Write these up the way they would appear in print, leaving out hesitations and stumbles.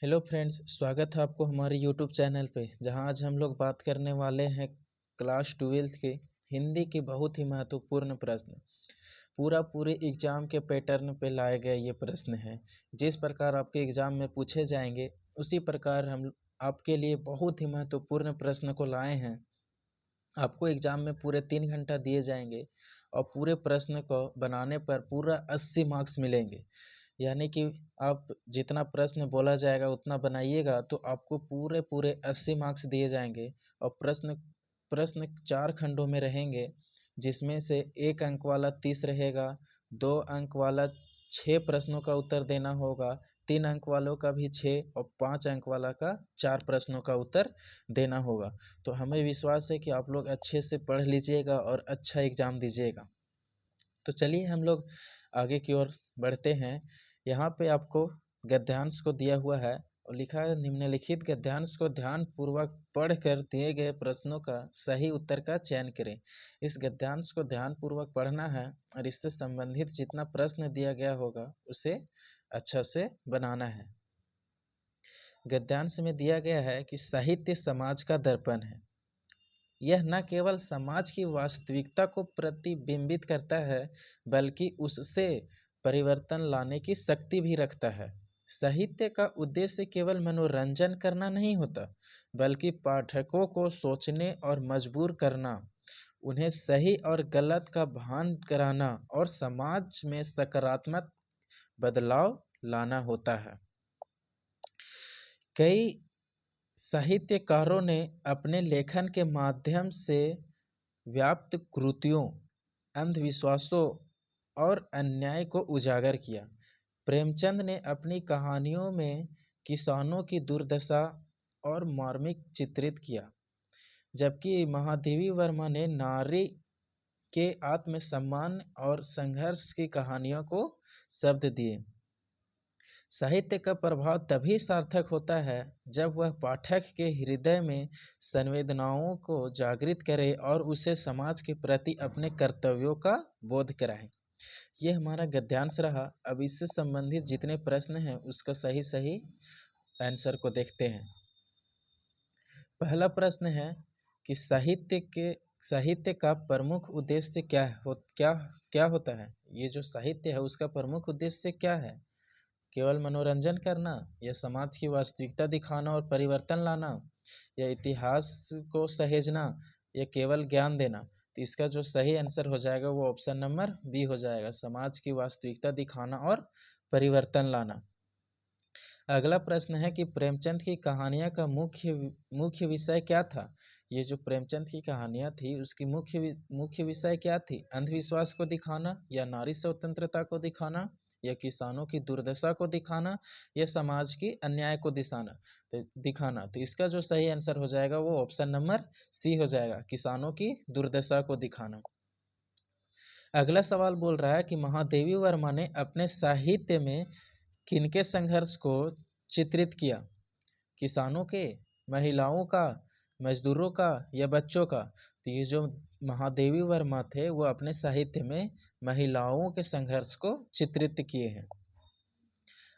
Hello friends, स्वागत है आपको हमारे यूट्यूब चैनल पे, जहां आज हम लोग बात करने वाले हैं क्लास 12th के हिंदी के बहुत ही महत्वपूर्ण प्रश्न। पूरे एग्जाम के पैटर्न पे लाए गए ये प्रश्न हैं। जिस प्रकार आपके एग्जाम में पूछे जाएंगे उसी प्रकार हम आपके लिए बहुत ही महत्वपूर्ण प्रश्न को लाए हैं। आपको एग्जाम में पूरे 3 घंटा दिए जाएंगे और पूरे प्रश्न को बनाने पर पूरा 80 मार्क्स मिलेंगे। यानी कि आप जितना प्रश्न बोला जाएगा उतना बनाइएगा तो आपको पूरे पूरे 80 मार्क्स दिए जाएंगे। और प्रश्न प्रश्न 4 खंडों में रहेंगे, जिसमें से 1 अंक वाला 30 रहेगा, 2 अंक वाला 6 प्रश्नों का उत्तर देना होगा, 3 अंक वालों का भी 6 और 5 अंक वाला का 4 प्रश्नों का उत्तर देना होगा। तो हमें विश्वास है कि आप लोग अच्छे से पढ़ लीजिएगा और अच्छा एग्जाम दीजिएगा। तो चलिए हम लोग आगे की ओर बढ़ते हैं। यहाँ पे आपको गद्यांश को दिया हुआ है और लिखा है, निम्नलिखित गद्यांश को ध्यान पूर्वक पढ़कर दिए गए प्रश्नों का सही उत्तर का चयन करें। इस गद्यांश को ध्यान पूर्वक पढ़ना है और इससे संबंधित जितना प्रश्न दिया गया होगा उसे अच्छा से बनाना है। गद्यांश में दिया गया है कि साहित्य समाज का दर्पण है। यह न केवल समाज की वास्तविकता को प्रतिबिंबित करता है बल्कि उससे परिवर्तन लाने की शक्ति भी रखता है। साहित्य का उद्देश्य केवल मनोरंजन करना नहीं होता, बल्कि पाठकों को सोचने और मजबूर करना, उन्हें सही और गलत का भान कराना और समाज में सकारात्मक बदलाव लाना होता है। कई साहित्यकारों ने अपने लेखन के माध्यम से व्याप्त कृतियों, अंधविश्वासों और अन्याय को उजागर किया। प्रेमचंद ने अपनी कहानियों में किसानों की दुर्दशा और मार्मिक चित्रित किया, जबकि महादेवी वर्मा ने नारी के आत्मसम्मान और संघर्ष की कहानियों को शब्द दिए। साहित्य का प्रभाव तभी सार्थक होता है जब वह पाठक के हृदय में संवेदनाओं को जागृत करे और उसे समाज के प्रति अपने कर्तव्यों का बोध कराए। ये हमारा गद्यांश रहा। अब इससे संबंधित जितने प्रश्न हैं उसका सही सही आंसर को देखते हैं। पहला प्रश्न है कि साहित्य का प्रमुख उद्देश्य क्या होता है। ये जो साहित्य है उसका प्रमुख उद्देश्य क्या है? केवल मनोरंजन करना, या समाज की वास्तविकता दिखाना और परिवर्तन लाना, या इतिहास को सहेजना, या केवल ज्ञान देना। तो इसका जो सही आंसर हो जाएगा वो ऑप्शन नंबर बी हो जाएगा, समाज की वास्तविकता दिखाना और परिवर्तन लाना। अगला प्रश्न है कि प्रेमचंद की कहानियां का मुख्य विषय क्या था। ये जो प्रेमचंद की कहानियां थी उसकी मुख्य विषय क्या थी? अंधविश्वास को दिखाना, या नारी स्वतंत्रता को दिखाना, या किसानों की दुर्दशा को दिखाना, या समाज की अन्याय को दिखाना। तो इसका जो सही आंसर हो जाएगा वो ऑप्शन नंबर सी हो जाएगा, किसानों की दुर्दशा को दिखाना। अगला सवाल बोल रहा है कि महादेवी वर्मा ने अपने साहित्य में किनके संघर्ष को चित्रित किया? किसानों के, महिलाओं का, मजदूरों का, या बच्चों का? तो ये जो महादेवी वर्मा थे वो अपने साहित्य में महिलाओं के संघर्ष को चित्रित किए हैं।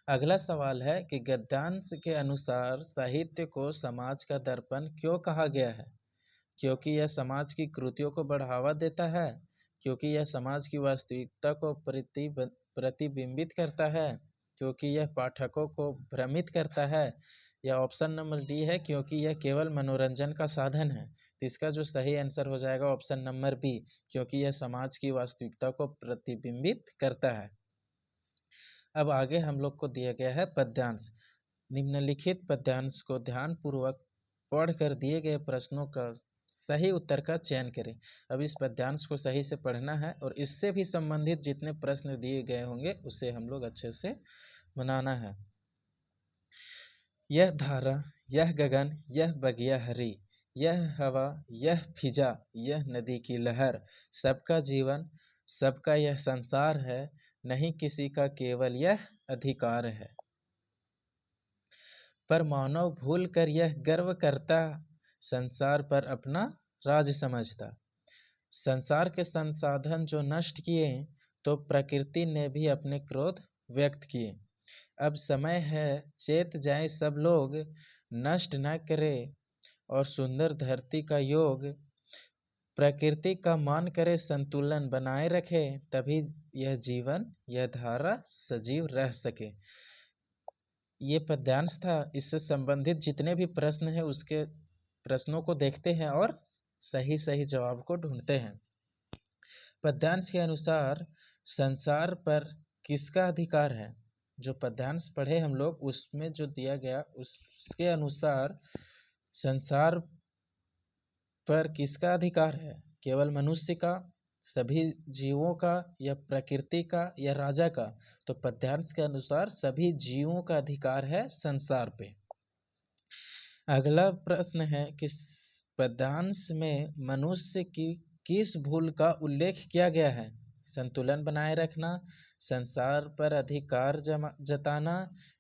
अगला सवाल है कि गद्यांश के अनुसार साहित्य को समाज का दर्पण क्यों कहा गया है? क्योंकि यह समाज की कृतियों को बढ़ावा देता है, क्योंकि यह समाज की वास्तविकता को प्रतिबिंबित करता है, क्योंकि यह पाठकों को भ्रमित करता है, या ऑप्शन नंबर डी है, क्योंकि यह केवल मनोरंजन का साधन है। तो इसका जो सही आंसर हो जाएगा ऑप्शन नंबर बी, क्योंकि यह समाज की वास्तविकता को प्रतिबिंबित करता है। अब आगे हम लोग को दिया गया है पद्यांश। निम्नलिखित पद्यांश को ध्यान पूर्वक पढ़कर दिए गए प्रश्नों का सही उत्तर का चयन करें। अब इस पद्यांश को सही से पढ़ना है और इससे भी संबंधित जितने प्रश्न दिए गए होंगे उसे हम लोग अच्छे से बनाना है। यह धारा, यह गगन, यह बगिया हरी, यह हवा, यह फिजा, यह नदी की लहर, सबका जीवन, सबका यह संसार है, नहीं किसी का केवल यह अधिकार है। पर मानव भूल कर यह गर्व करता, संसार पर अपना राज समझता। संसार के संसाधन जो नष्ट किए, तो प्रकृति ने भी अपने क्रोध व्यक्त किए। अब समय है चेत जाए सब लोग, नष्ट न करे और सुंदर धरती का योग, प्रकृति का मान करे संतुलन बनाए रखे, तभी यह जीवन यह धारा सजीव रह सके। ये पद्यांश था। इससे संबंधित जितने भी प्रश्न हैं उसके प्रश्नों को देखते हैं और सही सही जवाब को ढूंढते हैं। पद्यांश के अनुसार संसार पर किसका अधिकार है? जो पद्यांश पढ़े हम लोग उसमें जो दिया गया उसके अनुसार संसार पर किसका अधिकार है? केवल मनुष्य का, सभी जीवों का, या प्रकृति का, या राजा का? तो पद्यांश के अनुसार सभी जीवों का अधिकार है संसार पे। अगला प्रश्न है कि पद्यांश में मनुष्य की किस भूल का उल्लेख किया गया है? संतुलन बनाए रखना, संसार पर अधिकार जताना,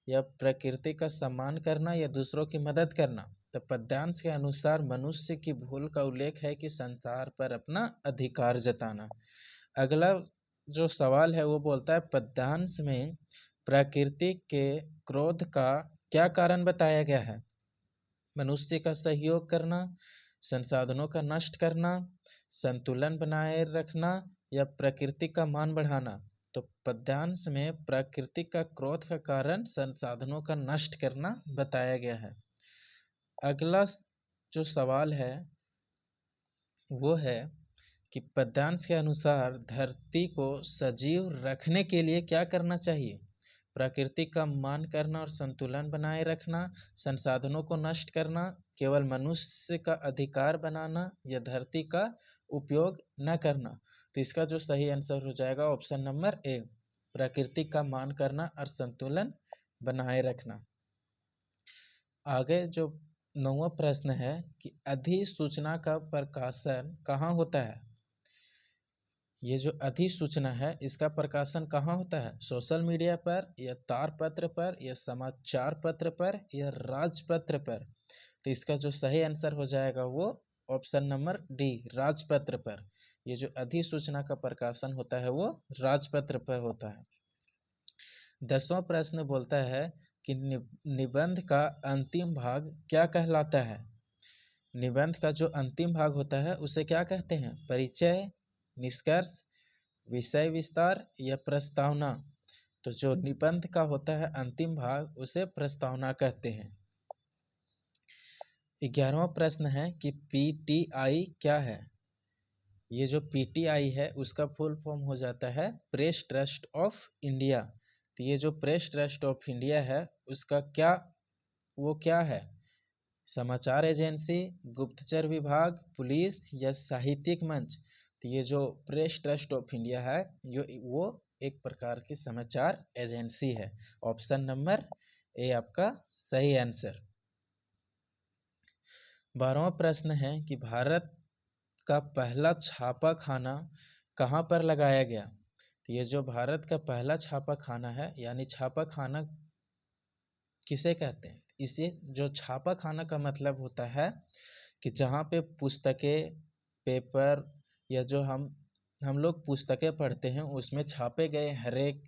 या प्रकृति का सम्मान करना, या दूसरों की मदद करना? तो पद्यांश के अनुसार मनुष्य की भूल का उल्लेख है कि संसार पर अपना अधिकार जताना। अगला जो सवाल है वो बोलता है पद्यांश में प्रकृति के क्रोध का क्या कारण बताया गया है? मनुष्य का सहयोग करना, संसाधनों का नष्ट करना, संतुलन बनाए रखना, या प्रकृति का मान बढ़ाना? तो पद्यांश में प्रकृति का क्रोध का कारण संसाधनों का नष्ट करना बताया गया है। अगला जो सवाल है वो है कि पद्यांश के अनुसार धरती को सजीव रखने के लिए क्या करना चाहिए? प्रकृति का मान करना और संतुलन बनाए रखना, संसाधनों को नष्ट करना, केवल मनुष्य का अधिकार बनाना, या धरती का उपयोग न करना? तो इसका जो सही आंसर हो जाएगा ऑप्शन नंबर ए, प्रकृति का मान करना और संतुलन बनाए रखना। आगे जो 9वां प्रश्न है कि अधिसूचना का प्रकाशन कहाँ होता है? ये जो अधिसूचना है इसका प्रकाशन कहाँ होता है? सोशल मीडिया पर, या तारपत्र पर, या समाचार पत्र पर, या राजपत्र पर? तो इसका जो सही आंसर हो जाएगा वो ऑप्शन नंबर डी, राजपत्र पर। ये जो अधिसूचना का प्रकाशन होता है वो राजपत्र पर होता है। 10वां प्रश्न बोलता है कि निबंध का अंतिम भाग क्या कहलाता है? निबंध का जो अंतिम भाग होता है उसे क्या कहते हैं? परिचय, निष्कर्ष, विषय विस्तार, या प्रस्तावना? तो जो निबंध का होता है अंतिम भाग उसे प्रस्तावना कहते हैं। 11वां प्रश्न है कि पीटीआई क्या है? ये जो पीटीआई है उसका फुल फॉर्म हो जाता है प्रेस ट्रस्ट ऑफ इंडिया। तो ये जो प्रेस ट्रस्ट ऑफ इंडिया है उसका क्या है? समाचार एजेंसी, गुप्तचर विभाग, पुलिस, या साहित्यिक मंच? तो ये जो प्रेस ट्रस्ट ऑफ इंडिया है वो एक प्रकार की समाचार एजेंसी है। ऑप्शन नंबर ए आपका सही आंसर। 12वां प्रश्न है कि भारत का पहला छापा खाना कहाँ पर लगाया गया? तो ये जो भारत का पहला छापा खाना है, यानी छापा खाना किसे कहते हैं? इसे जो छापा खाना का मतलब होता है कि जहाँ पे पुस्तकें, पेपर, या जो हम लोग पुस्तकें पढ़ते हैं उसमें छापे गए हर एक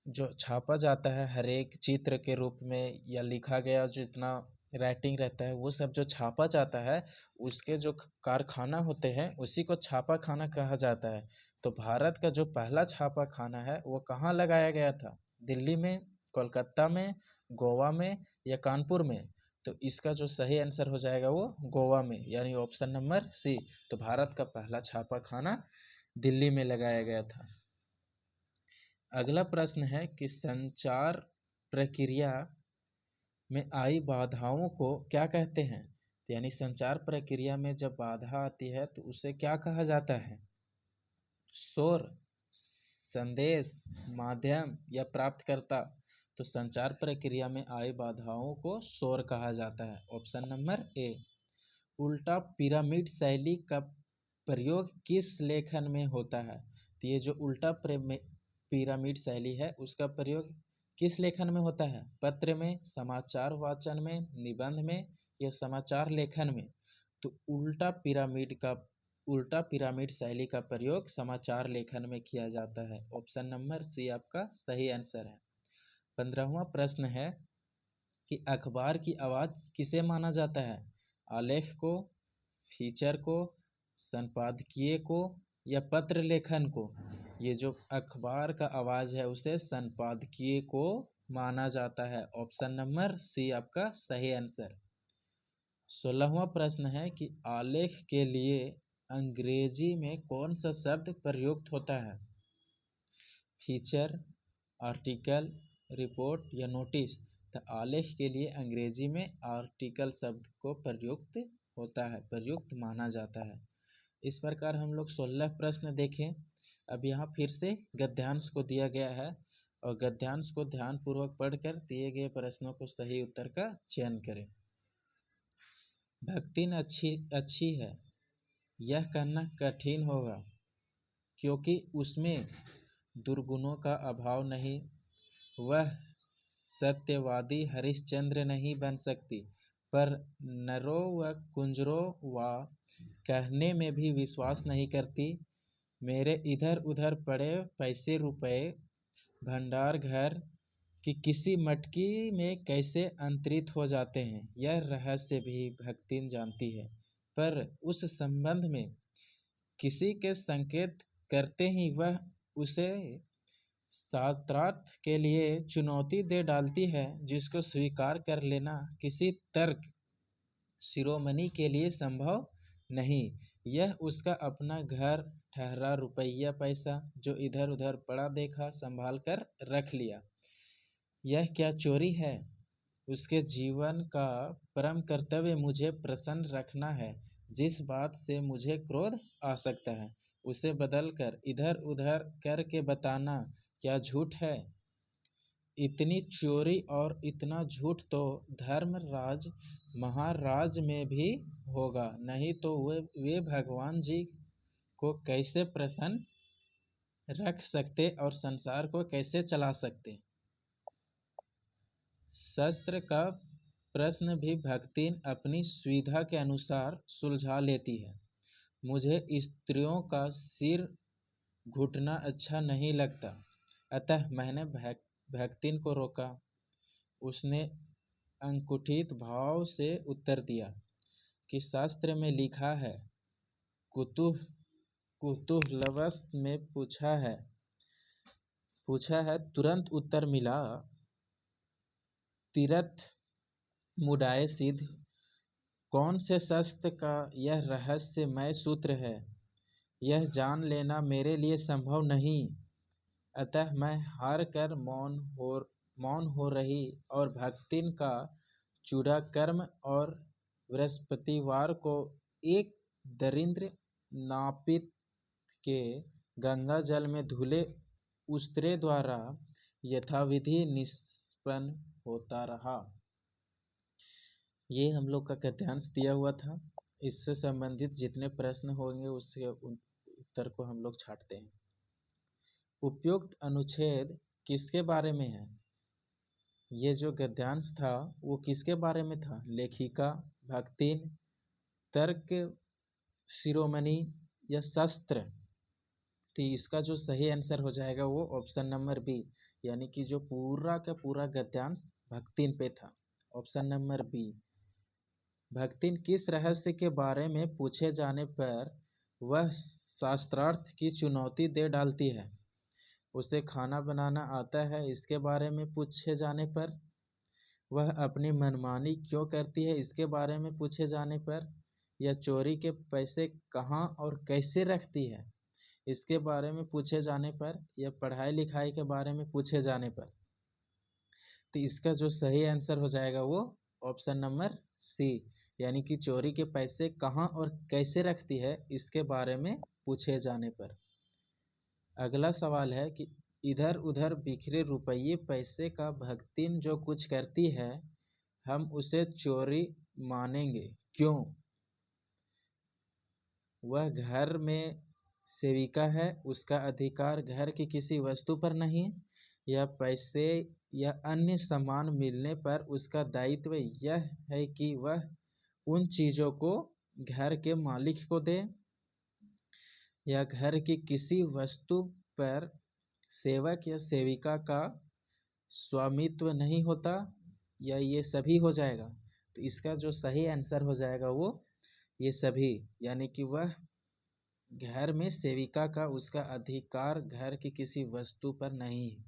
जो छापा जाता है हर एक चित्र के रूप में, या लिखा गया जितना राइटिंग रहता है वो सब जो छापा जाता है उसके जो कारखाना होते हैं उसी को छापा खाना कहा जाता है। तो भारत का जो पहला छापा खाना है वो कहाँ लगाया गया था? दिल्ली में, कोलकाता में, गोवा में, या कानपुर में? तो इसका जो सही आंसर हो जाएगा वो गोवा में, यानी ऑप्शन नंबर सी। तो भारत का पहला छापा खाना दिल्ली में लगाया गया था। अगला प्रश्न है कि संचार प्रक्रिया में आई बाधाओं को क्या कहते हैं? यानी संचार प्रक्रिया में जब बाधा आती है तो उसे क्या कहा जाता है? शोर, संदेश, माध्यम, या प्राप्तकर्ता? तो संचार प्रक्रिया में आई बाधाओं को शोर कहा जाता है। Option number A. उल्टा पिरामिड शैली का प्रयोग किस लेखन में होता है? तो ये जो उल्टा पिरामिड शैली है उसका प्रयोग किस लेखन में होता है? पत्र में, समाचार वाचन में, निबंध में, या समाचार लेखन में? तो उल्टा पिरामिड शैली का प्रयोग समाचार लेखन में किया जाता है। ऑप्शन नंबर सी आपका सही आंसर है। 15वां प्रश्न है कि अखबार की आवाज़ किसे माना जाता है? आलेख को, फीचर को, संपादकीय को या पत्र लेखन को? ये जो अखबार का आवाज़ है उसे संपादकीय को माना जाता है। ऑप्शन नंबर सी आपका सही आंसर। 16वां प्रश्न है कि आलेख के लिए अंग्रेजी में कौन सा शब्द प्रयुक्त होता है? फीचर, आर्टिकल, रिपोर्ट या नोटिस? तो आलेख के लिए अंग्रेजी में आर्टिकल शब्द को प्रयुक्त होता है, प्रयुक्त माना जाता है। इस प्रकार हम लोग 16 प्रश्न देखें। अब यहाँ फिर से गद्यांश को दिया गया है और गद्यांश को ध्यानपूर्वक पढ़कर दिए गए प्रश्नों को सही उत्तर का चयन करें। भक्तिन अच्छी है यह कहना कठिन होगा क्योंकि उसमें दुर्गुणों का अभाव नहीं। वह सत्यवादी हरिश्चंद्र नहीं बन सकती, पर नरों व कुंजरों व कहने में भी विश्वास नहीं करती। मेरे इधर उधर पड़े पैसे रुपए भंडार घर कि किसी मटकी में कैसे अंतरित हो जाते हैं, यह रहस्य भी भक्तिन जानती है। पर उस संबंध में किसी के संकेत करते ही वह उसे शास्त्रार्थ के लिए चुनौती दे डालती है, जिसको स्वीकार कर लेना किसी तर्क शिरोमणि के लिए संभव नहीं। यह उसका अपना घर ठहरा रुपया पैसा जो इधर उधर पड़ा देखा संभाल कर रख लिया। यह क्या चोरी है? उसके जीवन का परम कर्तव्य मुझे प्रसन्न रखना है। जिस बात से मुझे क्रोध आ सकता है उसे बदलकर इधर उधर करके बताना क्या झूठ है? इतनी चोरी और इतना झूठ तो धर्मराज महाराज में भी होगा, नहीं तो वे भगवान जी को कैसे प्रसन्न रख सकते और संसार को कैसे चला सकते? शास्त्र का प्रश्न भी भक्तिन अपनी सुविधा के अनुसार सुलझा लेती है। मुझे स्त्रियों का सिर घुटना अच्छा नहीं लगता, अतः मैंने भक्तिन को रोका। उसने अंकुठित भाव से उत्तर दिया कि शास्त्र में लिखा है, कुतूहलवश में पूछा है तुरंत उत्तर मिला, तीरथ मुडाए सिद्ध। कौन से शास्त्र का यह रहस्यमय सूत्र है, यह जान लेना मेरे लिए संभव नहीं। अतः मैं हार कर मौन हो रही और भक्तिन का चूड़ा कर्म और बृहस्पतिवार को एक दरिद्र नापित के गंगा जल में धुले उस्तरे द्वारा यथाविधि निष्पन्न होता रहा। ये हम लोग का गद्यांश दिया हुआ था। इससे संबंधित जितने प्रश्न होंगे उसके उत्तर को हम लोग छांटते हैं। उपयुक्त अनुच्छेद किसके बारे में है? ये जो गद्यांश था वो किसके बारे में था? लेखिका, भक्तिन, तर्क शिरोमणि या शास्त्र? तो इसका जो सही आंसर हो जाएगा वो ऑप्शन नंबर बी, यानी कि जो पूरा का पूरा गद्यांश भक्तिन पे था। Option number B. भक्तिन किस रहस्य के बारे में पूछे जाने पर वह शास्त्रार्थ की चुनौती दे डालती है? उसे खाना बनाना आता है इसके बारे में पूछे जाने पर? वह अपनी मनमानी क्यों करती है इसके बारे में पूछे जाने पर? या चोरी के पैसे कहाँ और कैसे रखती है इसके बारे में पूछे जाने पर? या पढ़ाई लिखाई के बारे में पूछे जाने पर? तो इसका जो सही आंसर हो जाएगा वो ऑप्शन नंबर सी, यानी कि चोरी के पैसे कहाँ और कैसे रखती है इसके बारे में पूछे जाने पर। अगला सवाल है कि इधर उधर बिखरे रुपये पैसे का भक्तिन जो कुछ करती है हम उसे चोरी मानेंगे, क्यों? वह घर में सेविका है, उसका अधिकार घर की किसी वस्तु पर नहीं, या पैसे या अन्य सामान मिलने पर उसका दायित्व यह है कि वह उन चीज़ों को घर के मालिक को दे, या घर की किसी वस्तु पर सेवक या सेविका का स्वामित्व नहीं होता, या ये सभी हो जाएगा? तो इसका जो सही आंसर हो जाएगा वो ये सभी, यानी कि वह घर में सेविका का उसका अधिकार घर की किसी वस्तु पर नहीं है।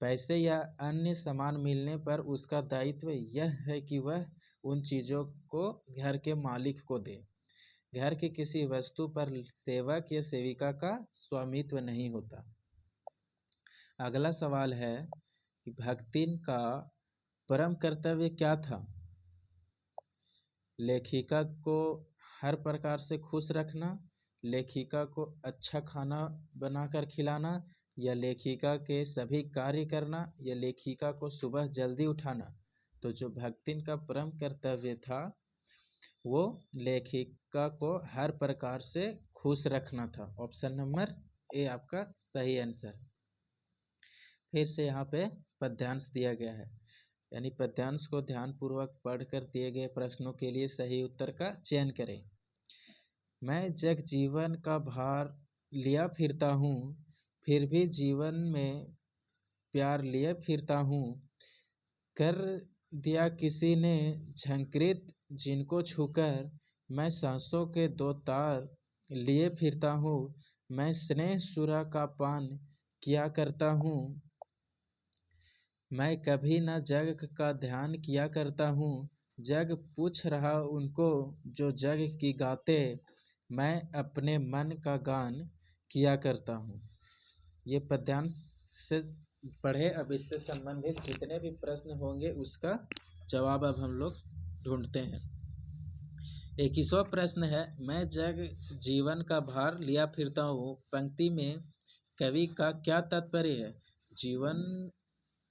पैसे या अन्य सामान मिलने पर उसका दायित्व यह है कि वह उन चीज़ों को घर के मालिक को दे। घर की किसी वस्तु पर सेवक या सेविका का स्वामित्व नहीं होता। अगला सवाल है कि भक्तिन का परम कर्तव्य क्या था? लेखिका को हर प्रकार से खुश रखना, लेखिका को अच्छा खाना बनाकर खिलाना, या लेखिका के सभी कार्य करना, या लेखिका को सुबह जल्दी उठाना। तो जो भक्तिन का परम कर्तव्य था वो लेखिका को हर प्रकार से खुश रखना था। ऑप्शन नंबर ए आपका सही आंसर। फिर से यहाँ पे पद्यांश दिया गया है, यानी पद्यांश को ध्यानपूर्वक पढ़कर दिए गए प्रश्नों के लिए सही उत्तर का चयन करें। मैं जग जीवन का भार लिया फिरता हूँ, फिर भी जीवन में प्यार लिए फिरता हूँ। कर दिया किसी ने झंकृत जिनको छूकर, मैं सांसों के दो तार लिए फिरता हूँ। मैं स्नेह सुरा का पान किया करता हूँ, मैं कभी न जग का ध्यान किया करता हूँ। जग पूछ रहा उनको जो जग की गाते, मैं अपने मन का गान किया करता हूँ। ये पद्यांश से पढ़े। अब इससे संबंधित जितने भी प्रश्न होंगे उसका जवाब अब हम लोग ढूंढते हैं। 21वां प्रश्न है, मैं जग जीवन का भार लिया फिरता हूँ पंक्ति में कवि का क्या तात्पर्य है? जीवन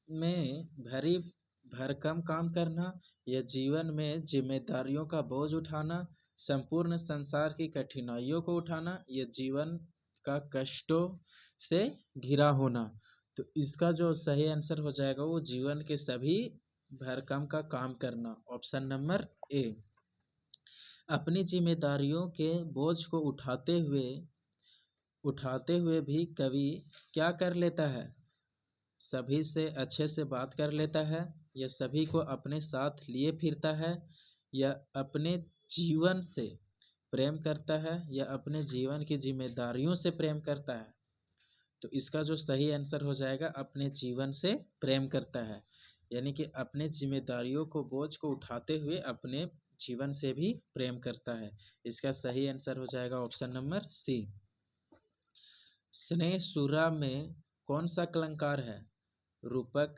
में भरी भरकम काम करना, या जीवन में जिम्मेदारियों का बोझ उठाना, संपूर्ण संसार की कठिनाइयों को उठाना, या जीवन का कष्टों से घिरा होना। तो इसका जो सही आंसर हो जाएगा वो जीवन के सभी भरकम का काम करना। Option number A. अपनी जिम्मेदारियों के बोझ को उठाते हुए भी कवि क्या कर लेता है? सभी से अच्छे से बात कर लेता है, या सभी को अपने साथ लिए फिरता है, या अपने जीवन से प्रेम करता है, या अपने जीवन की जिम्मेदारियों से प्रेम करता है। तो इसका जो सही आंसर हो जाएगा अपने जीवन से प्रेम करता है, यानी कि अपने जिम्मेदारियों को बोझ को उठाते हुए अपने जीवन से भी प्रेम करता है। इसका सही आंसर हो जाएगा ऑप्शन नंबर सी। स्नेह सुरा में कौन सा अलंकार है? रूपक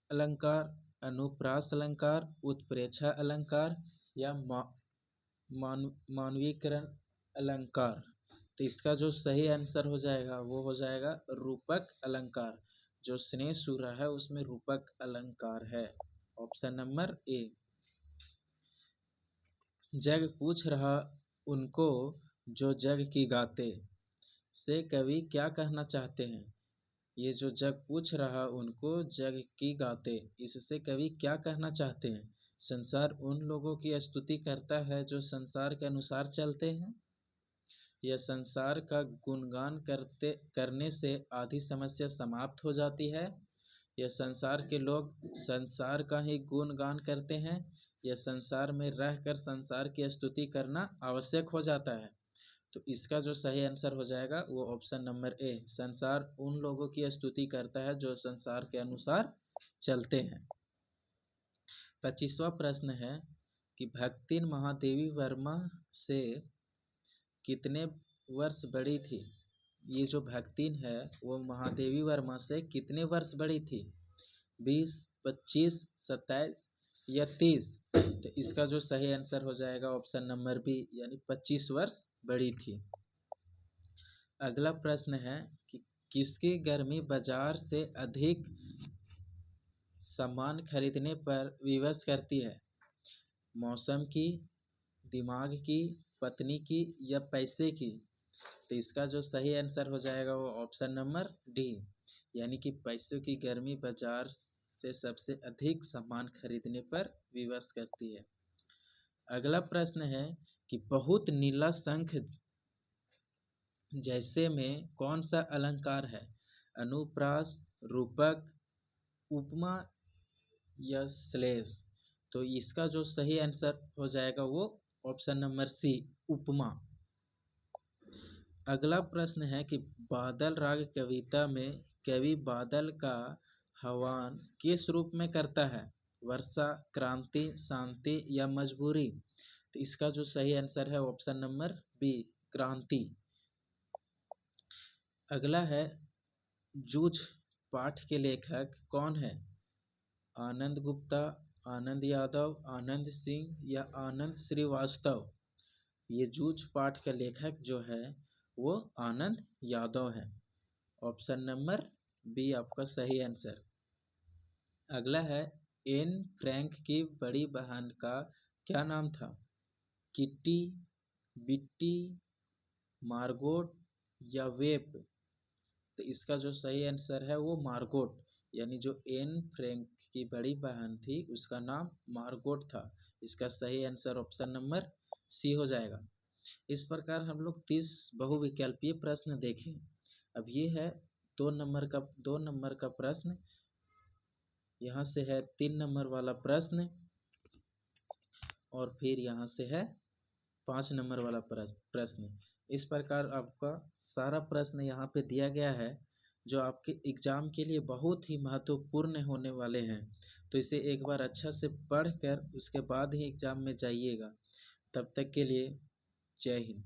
अलंकार, अनुप्रास अलंकार, उत्प्रेक्षा अलंकार, या मानवीकरण अलंकार। तो इसका जो सही आंसर हो जाएगा वो हो जाएगा रूपक अलंकार। जो स्नेह सुरा है उसमें रूपक अलंकार है। Option number A. जग पूछ रहा उनको जो जग की गाते, से कवि क्या कहना चाहते हैं? ये जो जग पूछ रहा उनको जग की गाते, इससे कवि क्या कहना चाहते हैं? संसार उन लोगों की स्तुति करता है जो संसार के अनुसार चलते हैं, या संसार का गुणगान करने से आधी समस्या समाप्त हो जाती है, या संसार के लोग संसार का ही गुणगान करते हैं, या संसार में रहकर संसार की स्तुति करना आवश्यक हो जाता है। तो इसका जो सही आंसर हो जाएगा वो ऑप्शन नंबर ए, संसार उन लोगों की स्तुति करता है जो संसार के अनुसार चलते हैं। 25वां प्रश्न है कि भक्तिन महादेवी वर्मा से कितने वर्ष बड़ी थी? ये जो भक्तिन है वो महादेवी वर्मा से कितने वर्ष बड़ी थी? 20, 25, 27 या 30? तो इसका जो सही आंसर हो जाएगा ऑप्शन नंबर बी, यानी 25 वर्ष बड़ी थी। अगला प्रश्न है कि किसकी गर्मी बाजार से अधिक सामान खरीदने पर विवश करती है? मौसम की, दिमाग की, पत्नी की, या पैसे की? तो इसका जो सही आंसर हो जाएगा वो ऑप्शन नंबर डी, यानी कि पैसों की गर्मी बाजार से सबसे अधिक सामान खरीदने पर विवश करती है। अगला प्रश्न है कि बहुत नीला शंख जैसे में कौन सा अलंकार है? अनुप्रास, रूपक, उपमा या श्लेष। तो इसका जो सही आंसर हो जाएगा वो ऑप्शन नंबर सी, उपमा। अगला प्रश्न है कि बादल राग कविता में कवि बादल का आह्वान किस रूप में करता है? वर्षा, क्रांति, शांति या मजबूरी। तो इसका जो सही आंसर है ऑप्शन नंबर बी, क्रांति। अगला है जूझ पाठ के लेखक कौन है? आनंद गुप्ता, आनंद यादव, आनंद सिंह या आनंद श्रीवास्तव। ये जूझ पाठ का लेखक जो है वो आनंद यादव है। ऑप्शन नंबर बी आपका सही आंसर। अगला है एन फ्रैंक की बड़ी बहन का क्या नाम था? किट्टी, बिट्टी, मार्गोट या वेब। तो इसका जो सही आंसर है वो मार्गोट, यानी जो एन फ्रैंक की बड़ी बहन थी उसका नाम मार्गोट था। इसका सही आंसर ऑप्शन नंबर सी हो जाएगा। इस प्रकार हम लोग 30 बहुविकल्पीय प्रश्न देखें। अब ये है 2 नंबर का प्रश्न, यहाँ से है 3 नंबर वाला प्रश्न और फिर यहाँ से है 5 नंबर वाला प्रश्न। इस प्रकार आपका सारा प्रश्न यहाँ पे दिया गया है जो आपके एग्जाम के लिए बहुत ही महत्वपूर्ण होने वाले हैं। तो इसे एक बार अच्छा से पढ़ कर उसके बाद ही एग्जाम में जाइएगा। तब तक के लिए जय हिंद।